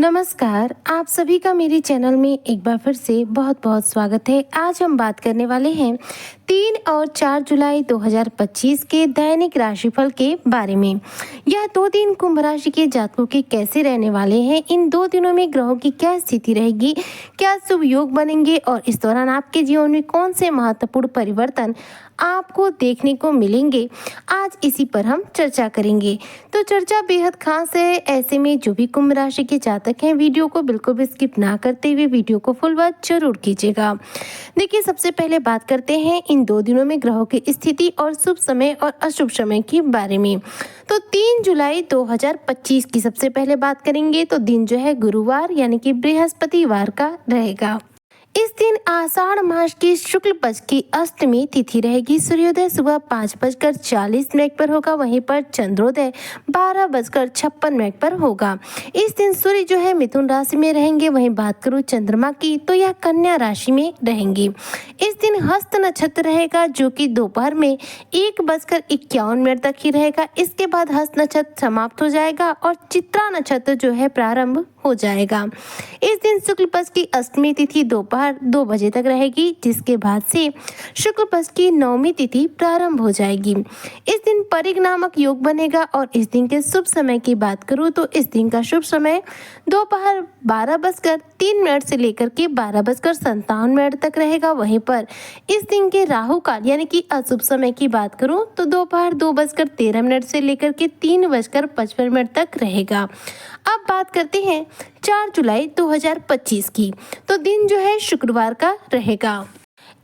नमस्कार, आप सभी का मेरे चैनल में एक बार फिर से बहुत बहुत स्वागत है। आज हम बात करने वाले हैं 3 और 4 जुलाई 2025 के दैनिक राशिफल के बारे में। यह 2 दिन कुंभ राशि के जातकों के कैसे रहने वाले हैं, इन 2 दिनों में ग्रहों की क्या स्थिति रहेगी, क्या शुभ योग बनेंगे और इस दौरान आपके जीवन में कौन से महत्वपूर्ण परिवर्तन आपको देखने को मिलेंगे, आज इसी पर हम चर्चा करेंगे। तो चर्चा बेहद खास है, ऐसे में जो भी कुंभ राशि के जातक हैं वीडियो को बिल्कुल भी स्किप ना करते हुए वीडियो को फुल वॉच जरूर कीजिएगा। देखिए, सबसे पहले बात करते हैं इन 2 दिनों में ग्रहों की स्थिति और शुभ समय और अशुभ समय के बारे में। तो 3 जुलाई 2025 की सबसे पहले बात करेंगे तो दिन जो है गुरुवार यानी कि बृहस्पतिवार का रहेगा। इस दिन आषाढ़ मास की शुक्ल पक्ष की अष्टमी तिथि रहेगी। सूर्योदय सुबह 5:40 पर होगा, वहीं पर चंद्रोदय 12:56 पर होगा। इस दिन सूर्य जो है मिथुन राशि में रहेंगे। वहीं बात करूं चंद्रमा की तो यह कन्या राशि में रहेंगी। इस दिन हस्त नक्षत्र रहेगा जो कि दोपहर में 1:51 तक ही रहेगा। इसके बाद हस्त नक्षत्र समाप्त हो जाएगा और चित्रा नक्षत्र जो है प्रारंभ हो जाएगा। इस दिन शुक्ल पक्ष की अष्टमी तिथि दोपहर 2 बजे तक रहेगी, जिसके बाद से शुक्ल पक्ष की नवमी तिथि प्रारंभ हो जाएगी। इस दिन परिग नामक योग बनेगा और इस दिन के शुभ समय की बात करूं तो इस दिन का शुभ समय दोपहर 12:03 से लेकर के 12:57 तक रहेगा। वहीं पर इस दिन के राहु काल यानी कि अशुभ समय की बात करूं तो दोपहर 2:13 से लेकर के 3:55 तक रहेगा। अब बात करते हैं 4 जुलाई 2025 की, तो दिन जो है शुक्रवार का रहेगा।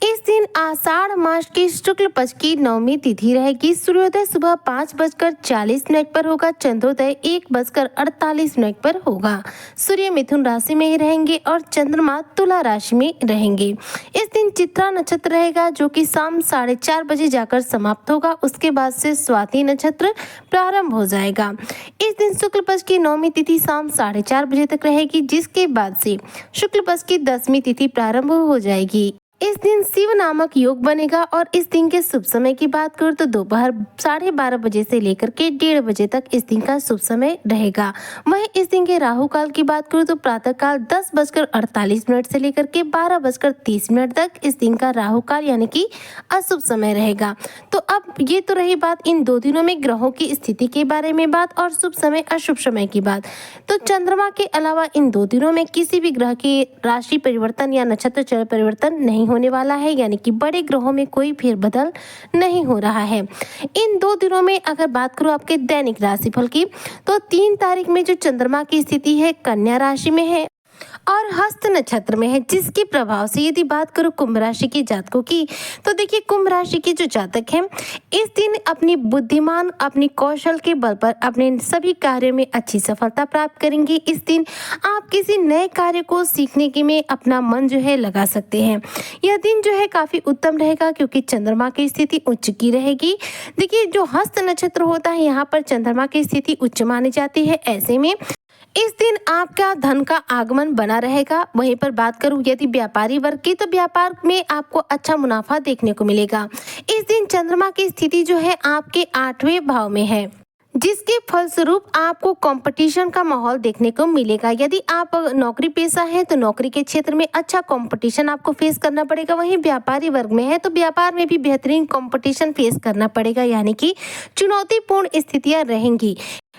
इस दिन आषाढ़ मास की शुक्ल पक्ष की नवमी तिथि रहेगी। सूर्योदय सुबह 5:40 पर होगा, चंद्रोदय 1:48 पर होगा। सूर्य मिथुन राशि में ही रहेंगे और चंद्रमा तुला राशि में रहेंगे। इस दिन चित्रा नक्षत्र रहेगा जो कि शाम 4:30 बजे जाकर समाप्त होगा। उसके बाद से स्वाति नक्षत्र प्रारंभ हो जाएगा। इस दिन शुक्ल पक्ष की नवमी तिथि शाम 4:30 बजे तक रहेगी, जिसके बाद से शुक्ल पक्ष की 10वीं तिथि प्रारंभ हो जाएगी। इस दिन शिव नामक योग बनेगा और इस दिन के शुभ समय की बात करूं तो दोपहर 12:30 बजे से लेकर के 1:30 बजे तक इस दिन का शुभ समय रहेगा। वहीं इस दिन के राहु काल की बात करूं तो प्रातः काल 10:48 से लेकर के 12:30 तक इस दिन का राहु काल यानी कि अशुभ समय रहेगा। तो अब ये तो रही बात इन 2 दिनों में ग्रहों की स्थिति के बारे में बात और शुभ समय अशुभ समय की बात। तो चंद्रमा के अलावा इन 2 दिनों में किसी भी ग्रह की राशि परिवर्तन या नक्षत्र चरण परिवर्तन नहीं होने वाला है, यानी कि बड़े ग्रहों में कोई फेरबदल नहीं हो रहा है। इन 2 दिनों में अगर बात करूं आपके दैनिक राशिफल की तो 3 तारीख में जो चंद्रमा की स्थिति है कन्या राशि में है और हस्त नक्षत्र में है, जिसके प्रभाव से यदि बात करूं कुंभ राशि के जातकों की तो देखिए कुंभ राशि के जो जातक हैं इस दिन अपनी बुद्धिमान अपनी कौशल के बल पर अपने सभी कार्यों में अच्छी सफलता प्राप्त करेंगे। इस दिन आप किसी नए कार्य को सीखने के में अपना मन जो है लगा सकते हैं। यह दिन जो है काफी उत्तम रहेगा क्योंकि चंद्रमा की स्थिति उच्च की रहेगी। देखिए, जो हस्त नक्षत्र होता है यहाँ पर चंद्रमा की स्थिति उच्च मानी जाती है। ऐसे में इस दिन आपका धन का आगमन बना रहेगा। वहीं पर बात करूं यदि व्यापारी वर्ग की तो व्यापार में आपको अच्छा मुनाफा देखने को मिलेगा। इस दिन चंद्रमा की स्थिति जो है आपके 8वें भाव में है, जिसके फलस्वरूप आपको कंपटीशन का माहौल देखने को मिलेगा। यदि आप नौकरी पेशा है तो नौकरी के क्षेत्र में अच्छा कंपटीशन आपको फेस करना पड़ेगा। वहीं व्यापारी वर्ग में है तो व्यापार में भी बेहतरीन कंपटीशन फेस करना पड़ेगा, यानी कि चुनौतीपूर्ण स्थितियां रहेंगी,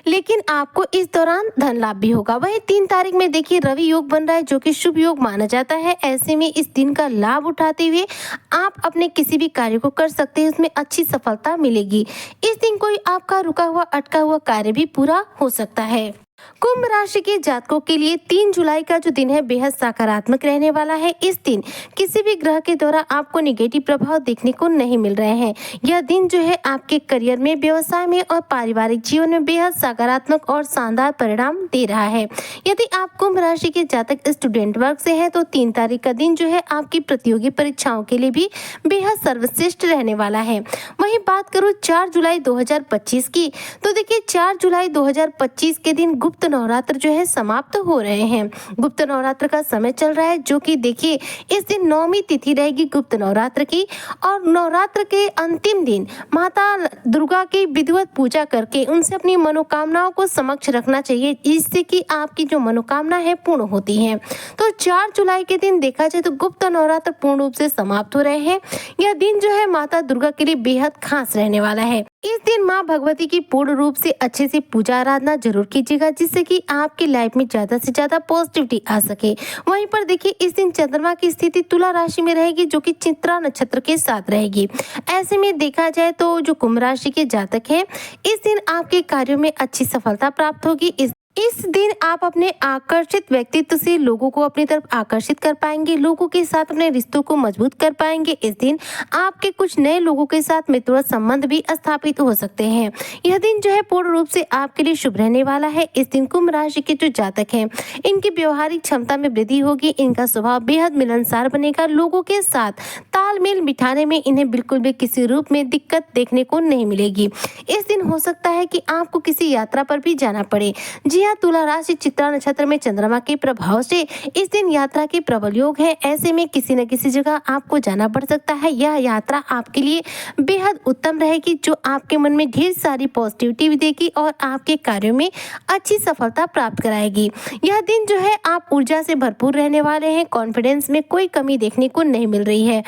लेकिन आपको इस दौरान धन लाभ भी होगा। वहीं 3 तारीख में देखिए रवि योग बन रहा है जो कि शुभ योग माना जाता है। ऐसे में इस दिन का लाभ उठाते हुए आप अपने किसी भी कार्य को कर सकते हैं, उसमें अच्छी सफलता मिलेगी। इस दिन कोई आपका रुका हुआ अटका हुआ कार्य भी पूरा हो सकता है। कुंभ राशि के जातकों के लिए 3 जुलाई का जो दिन है बेहद सकारात्मक रहने वाला है। इस दिन किसी भी ग्रह के द्वारा आपको नेगेटिव प्रभाव देखने को नहीं मिल रहे हैं। यह दिन जो है आपके करियर में, व्यवसाय में और पारिवारिक जीवन में बेहद सकारात्मक और शानदार परिणाम दे रहा है। यदि आप कुंभ राशि के जातक स्टूडेंट वर्ग से हैं तो 3 तारीख का दिन जो है आपकी प्रतियोगी परीक्षाओं के लिए भी बेहद सर्वश्रेष्ठ रहने वाला है। वहीं बात करूँ 4 जुलाई 2025 की तो देखिए 4 जुलाई 2025 के दिन गुप्त नवरात्र जो है समाप्त हो रहे हैं। गुप्त नवरात्र का समय चल रहा है, जो कि देखिए इस दिन नौमी तिथि रहेगी गुप्त नवरात्र की, और नवरात्र के अंतिम दिन माता दुर्गा की विधिवत पूजा करके उनसे अपनी मनोकामनाओं को समक्ष रखना चाहिए, जिससे कि आपकी जो मनोकामना है पूर्ण होती है। तो 4 जुलाई के दिन देखा जाए तो गुप्त नवरात्र पूर्ण रूप से समाप्त हो रहे हैं। यह दिन जो है माता दुर्गा के लिए बेहद खास रहने वाला है। इस दिन माँ भगवती की पूर्ण रूप से अच्छे से पूजा आराधना जरूर कीजिएगा, जिससे कि आपकी लाइफ में ज्यादा से ज्यादा पॉजिटिविटी आ सके। वहीं पर देखिए इस दिन चंद्रमा की स्थिति तुला राशि में रहेगी, जो कि चित्रा नक्षत्र के साथ रहेगी। ऐसे में देखा जाए तो जो कुंभ राशि के जातक हैं, इस दिन आपके कार्यों में अच्छी सफलता प्राप्त होगी। इस दिन आप अपने आकर्षित व्यक्तित्व से लोगों को अपनी तरफ आकर्षित कर पाएंगे, लोगों के साथ अपने रिश्तों को मजबूत कर पाएंगे। इस दिन आपके कुछ नए लोगों के साथ मित्रवत संबंध भी स्थापित हो सकते हैं। यह दिन जो है पूर्ण रूप से आपके लिए शुभ रहने वाला है। इस दिन कुंभ राशि के जो जातक हैं, इनकी व्यवहारिक क्षमता में वृद्धि होगी, इनका स्वभाव बेहद मिलनसार बनेगा, लोगों के साथ तालमेल बिठाने में इन्हें बिल्कुल भी किसी रूप में दिक्कत देखने को नहीं मिलेगी। इस दिन हो सकता है कि आपको किसी यात्रा पर भी जाना पड़े। जी हाँ, तुला राशि चित्रा नक्षत्र में चंद्रमा के प्रभाव से इस दिन यात्रा के प्रबल योग है। ऐसे में किसी न किसी जगह आपको जाना पड़ सकता है। यह यात्रा आपके लिए बेहद उत्तम रहेगी, जो आपके मन में ढेर सारी पॉजिटिविटी भी देगी और आपके कार्यों में अच्छी सफलता प्राप्त कराएगी। यह दिन जो है आप ऊर्जा से भरपूर रहने वाले हैं, कॉन्फिडेंस में कोई कमी देखने को नहीं मिल रही है।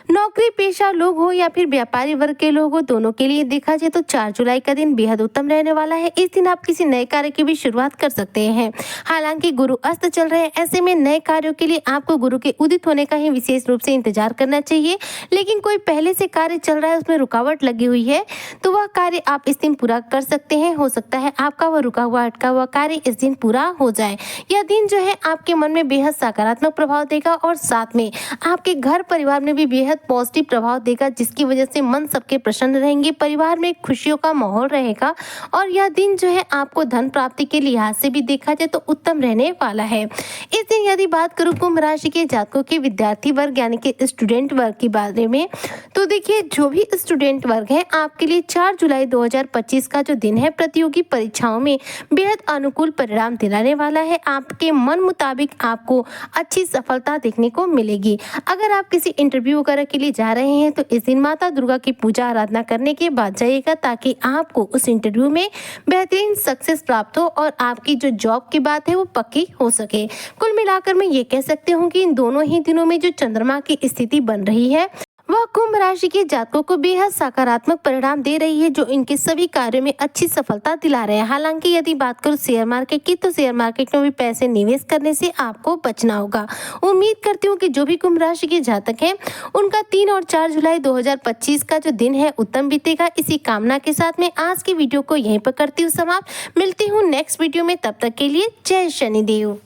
नौकरी पेशा लोग हो या फिर व्यापारी वर्ग के लोग हो, दोनों के लिए देखा जाए तो 4 जुलाई का दिन बेहद उत्तम रहने वाला है। इस दिन आप किसी नए कार्य की भी शुरुआत कर सकते हैं। हालांकि गुरु अस्त चल रहे हैं, ऐसे में नए कार्यों के लिए आपको गुरु के उदित होने का ही विशेष रूप से इंतजार करना चाहिए। लेकिन कोई पहले से कार्य चल रहा है, उसमें रुकावट लगी हुई है, तो वह कार्य आप इस दिन पूरा कर सकते हैं। हो सकता है आपका वह रुका हुआ अटका हुआ कार्य इस दिन पूरा हो जाए। यह दिन जो है आपके मन में बेहद सकारात्मक प्रभाव देगा और साथ में आपके घर परिवार में भी बेहद पॉजिटिव प्रभाव देगा, जिसकी वजह से मन सबके प्रसन्न रहेंगे, परिवार में खुशियों का माहौल रहेगा। और यह दिन जो है आपको धन प्राप्ति के लिहाज से भी देखा जाए तो उत्तम रहने वाला है। इस दिन यदि बात करूं कुंभ राशि के जातकों के विद्यार्थी वर्ग यानी कि स्टूडेंट वर्ग के बारे में, तो देखिए जो भी स्टूडेंट वर्ग है, आपके लिए 4 जुलाई 2025 का जो दिन है प्रतियोगी परीक्षाओं में बेहद अनुकूल परिणाम दिलाने वाला है। आपके मन मुताबिक आपको अच्छी सफलता देखने को मिलेगी। अगर आप किसी इंटरव्यू वगैरह के लिए जा रहे हैं तो इस दिन माता दुर्गा की पूजा आराधना करने के बाद जाइएगा, ताकि आपको उस इंटरव्यू में बेहतरीन सक्सेस प्राप्त हो और आपकी जो जॉब की बात है वो पक्की हो सके। कुल मिलाकर मैं ये कह सकती हूँ कि इन दोनों ही दिनों में जो चंद्रमा की स्थिति बन रही है, वह कुंभ राशि के जातकों को बेहद सकारात्मक परिणाम दे रही है, जो इनके सभी कार्यों में अच्छी सफलता दिला रहे हैं। हालांकि यदि बात करूं शेयर मार्केट की, तो शेयर मार्केट में भी पैसे निवेश करने से आपको बचना होगा। उम्मीद करती हूँ कि जो भी कुंभ राशि के जातक हैं, उनका 3 और 4 जुलाई 2025 का जो दिन है उत्तम बीतेगा। इसी कामना के साथ मैं आज की वीडियो को यहीं पर करती हूँ समाप्त। मिलती हूँ नेक्स्ट वीडियो में, तब तक के लिए जय शनिदेव।